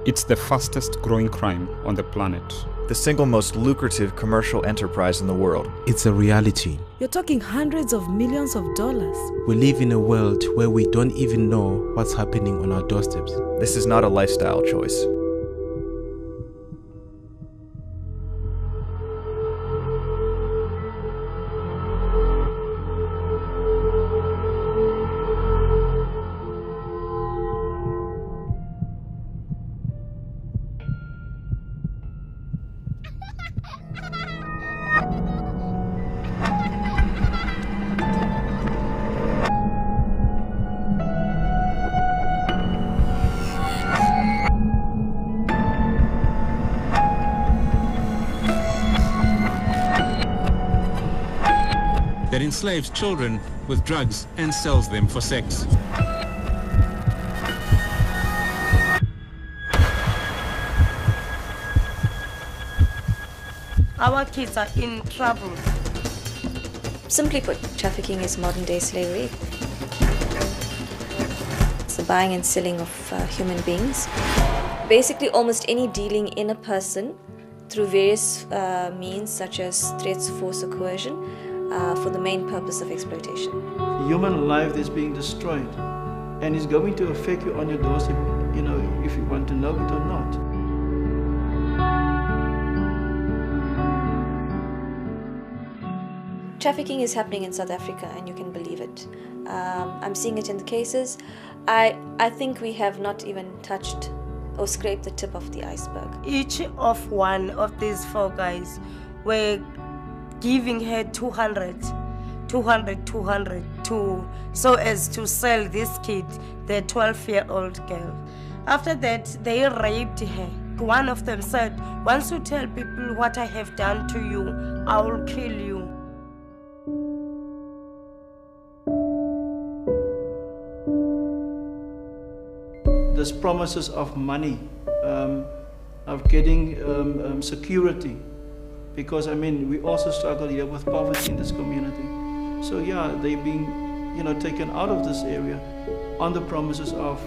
It's the fastest growing crime on the planet. The single most lucrative commercial enterprise in the world. It's a reality. You're talking hundreds of millions of dollars. We live in a world where we don't even know what's happening on our doorsteps. This is not a lifestyle choice. That enslaves children with drugs and sells them for sex. Our kids are in trouble. Simply put, trafficking is modern-day slavery. It's the buying and selling of human beings. Basically, almost any dealing in a person through various means such as threats, force, or coercion for the main purpose of exploitation. Human life is being destroyed, and it's going to affect you on your doorstep, if you want to know it or not. Trafficking is happening in South Africa, and you can believe it. I'm seeing it in the cases. I think we have not even touched or scraped the tip of the iceberg. Each of one of these 4 guys were giving her 200 so as to sell this kid, the 12-year-old girl. After that, they raped her. One of them said, "Once you tell people what I have done to you, I will kill you." There's promises of money, of getting security, because we also struggle here with poverty in this community. So yeah, they've been taken out of this area on the promises of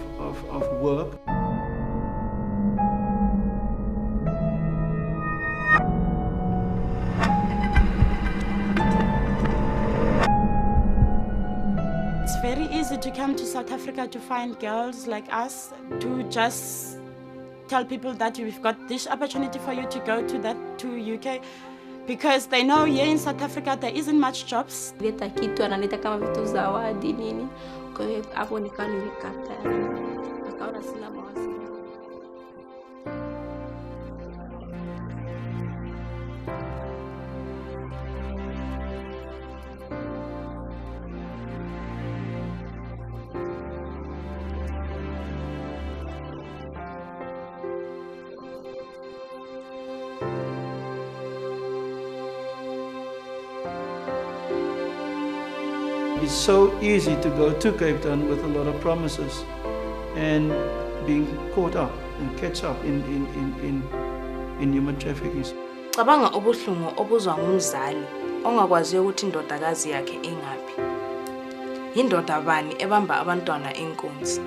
work. It's very easy to come to South Africa to find girls like us, to just tell people that we've got this opportunity for you to go to UK, because they know here in South Africa there isn't much jobs. It's so easy to go to Cape Town with a lot of promises and being caught up and catch up in human trafficking. Cabanga obuhlungu obuzwa ngumzali ongakwazi ukuthi indodakazi yakhe ingaphi. Indoda bani ebamba abantwana inkunzi?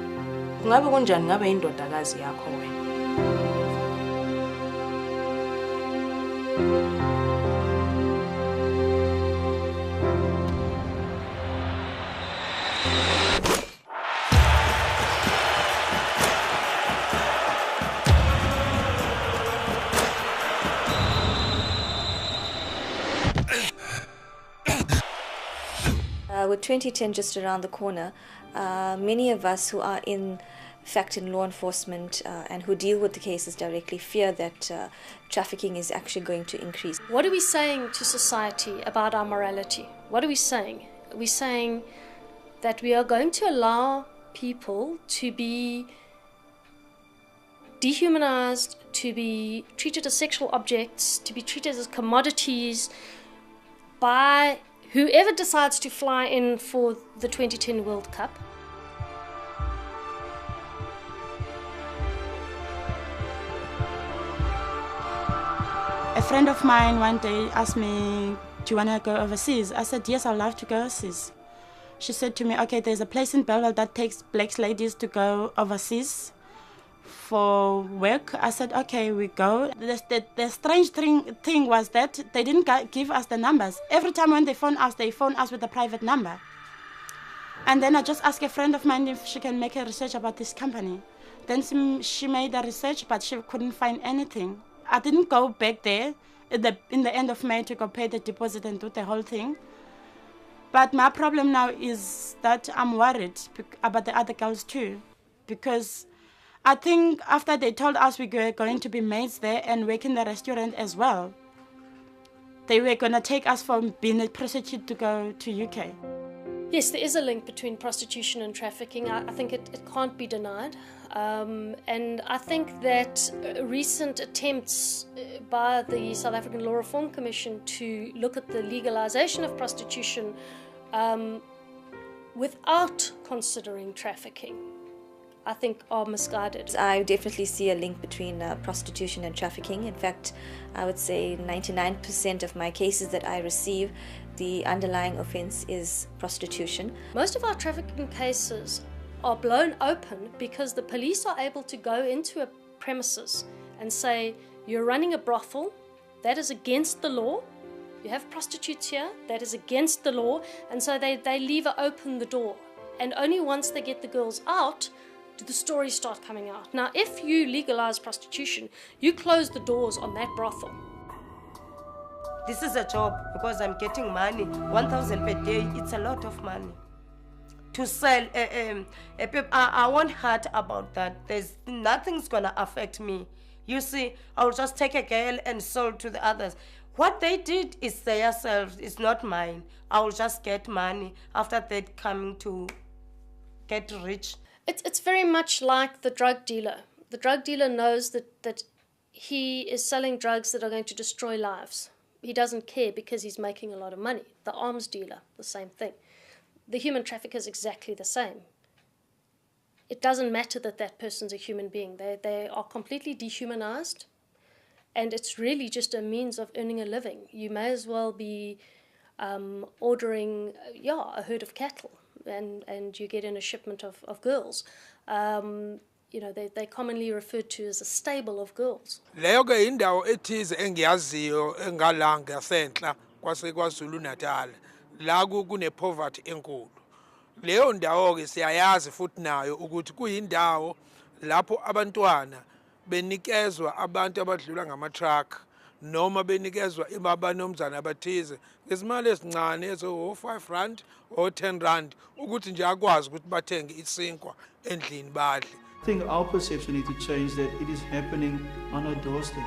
Kungabe kunjani ngabe indodakazi yakho wena? With 2010 just around the corner, many of us who are in law enforcement and who deal with the cases directly fear that trafficking is actually going to increase. What are we saying to society about our morality? What are we saying? Are we saying that we are going to allow people to be dehumanized, to be treated as sexual objects, to be treated as commodities by whoever decides to fly in for the 2010 World Cup? A friend of mine one day asked me, "Do you want to go overseas?" I said, "Yes, I'd love to go overseas." She said to me, "Okay, there's a place in Bellville that takes black ladies to go overseas. for work. I said, okay, we go. The strange thing was that they didn't give us the numbers. Every time when they phone us with a private number. And then I just asked a friend of mine if she can make a research about this company. Then she made a research, but she couldn't find anything. I didn't go back there in the end of May to go pay the deposit and do the whole thing. But my problem now is that I'm worried about the other girls too, because I think after they told us we were going to be maids there and work in the restaurant as well, they were going to take us from being a prostitute to go to UK. Yes, there is a link between prostitution and trafficking. I think it can't be denied. And I think that recent attempts by the South African Law Reform Commission to look at the legalization of prostitution without considering trafficking, I think are misguided. I definitely see a link between prostitution and trafficking. In fact, I would say 99% of my cases that I receive, the underlying offence is prostitution. Most of our trafficking cases are blown open because the police are able to go into a premises and say, you're running a brothel, that is against the law. You have prostitutes here, that is against the law. And so they leave open the door. And only once they get the girls out do the stories start coming out. Now, if you legalize prostitution, you close the doors on that brothel. This is a job because I'm getting money. 1,000 per day, it's a lot of money. To sell, I won't hurt about that. Nothing's gonna affect me. You see, I'll just take a girl and sell to the others. What they did is their self, it's not mine. I'll just get money after that coming to get rich. It's very much like the drug dealer. The drug dealer knows that he is selling drugs that are going to destroy lives. He doesn't care because he's making a lot of money. The arms dealer, the same thing. The human trafficker is exactly the same. It doesn't matter that that person's a human being. They are completely dehumanized, and it's really just a means of earning a living. You may as well be ordering a herd of cattle, and you get in a shipment of girls. They're commonly referred to as a stable of girls. Leyo ke indawo ethize engiyaziyo engalanga ngasentla kwaZulu Natal la kune poverty enkulu. Leyo ndawo ke siyayazi futhi nayo ukuthi kuyindawo lapho abantwana benikezwa abantu abadlula ngama truck noma benikezwa ibabanomzana abathize ngesimali esincane ezo 5 rand or 10 rand ukuthi nje akwazi ukuthi bathenge isinkwa endlini badle. I think our perception needs to change, that it is happening on our doorstep.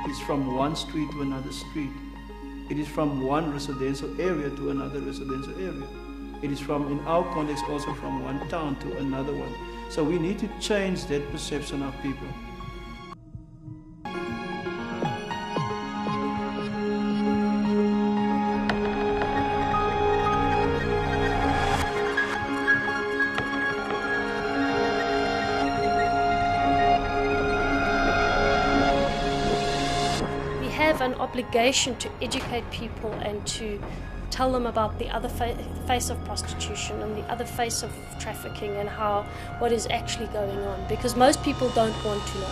It's from one street to another street. It is from one residential area to another residential area. It is from, in our context, also from one town to another one. So we need to change that perception of people. An obligation to educate people and to tell them about the other face of prostitution and the other face of trafficking and what is actually going on, because most people don't want to know.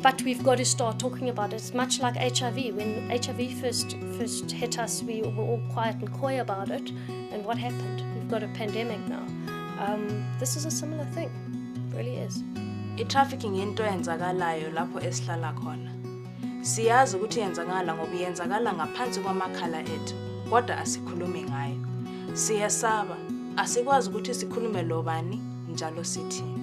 But we've got to start talking about it. It's much like HIV. When HIV first hit us, we were all quiet and coy about it. And what happened? We've got a pandemic now. This is a similar thing. It really is. I-trafficking into eyenzakalayo lapho esihlala khona. Siyazi ukuthi yenzakala ngoba yenzakala ngaphansi kwamakhala ethu, kodwa asikhulumi ngayo. Siyasaba, asikwazi ukuthi sikhulume lobani njalo sithini.